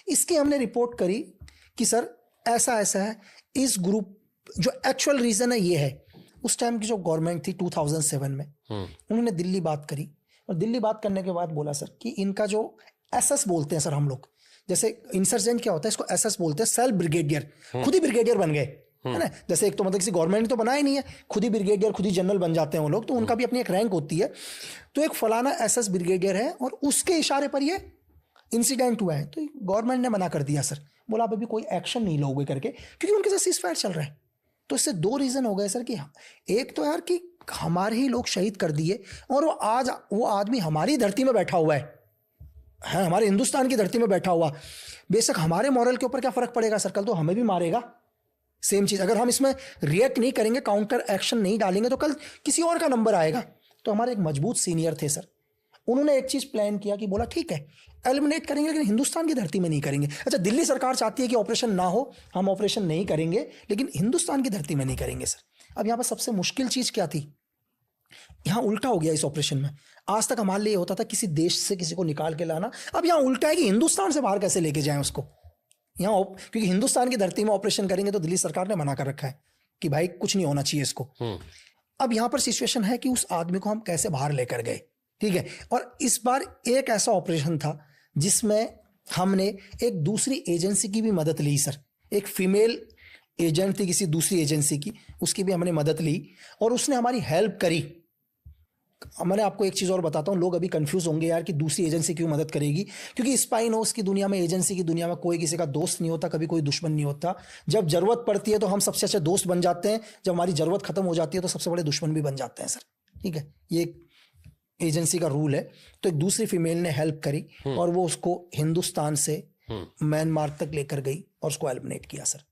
इसकी हमने रिपोर्ट करी कि सर ऐसा ऐसा है, इस ग्रुप जो एक्चुअल रीजन है ये है। उस टाइम की जो गवर्नमेंट थी 2007 में, उन्होंने दिल्ली बात करी, और दिल्ली बात करने के बाद बोला सर कि इनका जो एसएस बोलते हैं सर, हम लोग जैसे इंसर्जेंट क्या होता है, इसको एसएस बोलते हैं, सेल्फ ब्रिगेडियर, खुद ही ब्रिगेडियर बन गए, है ना। जैसे एक तो मतलब किसी गवर्नमेंट ने तो बनाया नहीं है, खुद ही ब्रिगेडियर, खुद ही जनरल बन जाते हैं वो लोग, तो उनका भी अपनी एक रैंक होती है। तो एक फलाना एसएस ब्रिगेडियर है और उसके इशारे पर ये इंसिडेंट हुआ है, तो गवर्नमेंट ने मना कर दिया सर, बोला आप अभी कोई एक्शन नहीं लोगे करके, क्योंकि उनके साथ सीजफायर चल रहा है। तो इससे दो रीजन हो गए सर कि एक तो यार कि हमारे ही लोग शहीद कर दिए, और वो आदमी हमारी धरती में बैठा हुआ है, हमारे हिंदुस्तान की धरती में बैठा हुआ। बेशक हमारे मॉरल के ऊपर क्या फर्क पड़ेगा सर, कल तो हमें भी मारेगा। सेम चीज अगर हम इसमें रिएक्ट नहीं करेंगे, काउंटर एक्शन नहीं डालेंगे, तो कल किसी और का नंबर आएगा। तो हमारे एक मजबूत सीनियर थे सर, उन्होंने एक चीज प्लान किया कि बोला ठीक है एलिमिनेट करेंगे, लेकिन हिंदुस्तान की धरती में नहीं करेंगे। अच्छा, दिल्ली सरकार चाहती है कि ऑपरेशन ना हो, हम ऑपरेशन नहीं करेंगे, लेकिन हिंदुस्तान की धरती में नहीं करेंगे सर। अब यहाँ पर सबसे मुश्किल चीज क्या थी, यहाँ उल्टा हो गया इस ऑपरेशन में। आज तक हमारे लिए होता था किसी देश से किसी को निकाल के लाना, अब यहाँ उल्टा है कि हिंदुस्तान से बाहर कैसे लेके जाएं उसको यहाँ, क्योंकि हिंदुस्तान की धरती में ऑपरेशन करेंगे तो दिल्ली सरकार ने मना कर रखा है कि भाई कुछ नहीं होना चाहिए इसको। अब यहाँ पर सिचुएशन है कि उस आदमी को हम कैसे बाहर लेकर गए, ठीक है। और इस बार एक ऐसा ऑपरेशन था जिसमें हमने एक दूसरी एजेंसी की भी मदद ली सर, एक फीमेल एजेंट थी किसी दूसरी एजेंसी की, उसकी भी हमने मदद ली और उसने हमारी हेल्प करी। मैंने आपको एक चीज़ और बताता हूँ, लोग अभी कंफ्यूज होंगे यार कि दूसरी एजेंसी क्यों मदद करेगी, क्योंकि स्पाई नोस की दुनिया में, एजेंसी की दुनिया में कोई किसी का दोस्त नहीं होता, कभी कोई दुश्मन नहीं होता। जब जरूरत पड़ती है तो हम सबसे अच्छे दोस्त बन जाते हैं, जब हमारी जरूरत खत्म हो जाती है तो सबसे बड़े दुश्मन भी बन जाते हैं सर, ठीक है। ये एजेंसी का रूल है। तो एक दूसरी फीमेल ने हेल्प करी और वो उसको हिंदुस्तान से म्यांमार तक लेकर गई और उसको एलिमिनेट किया सर।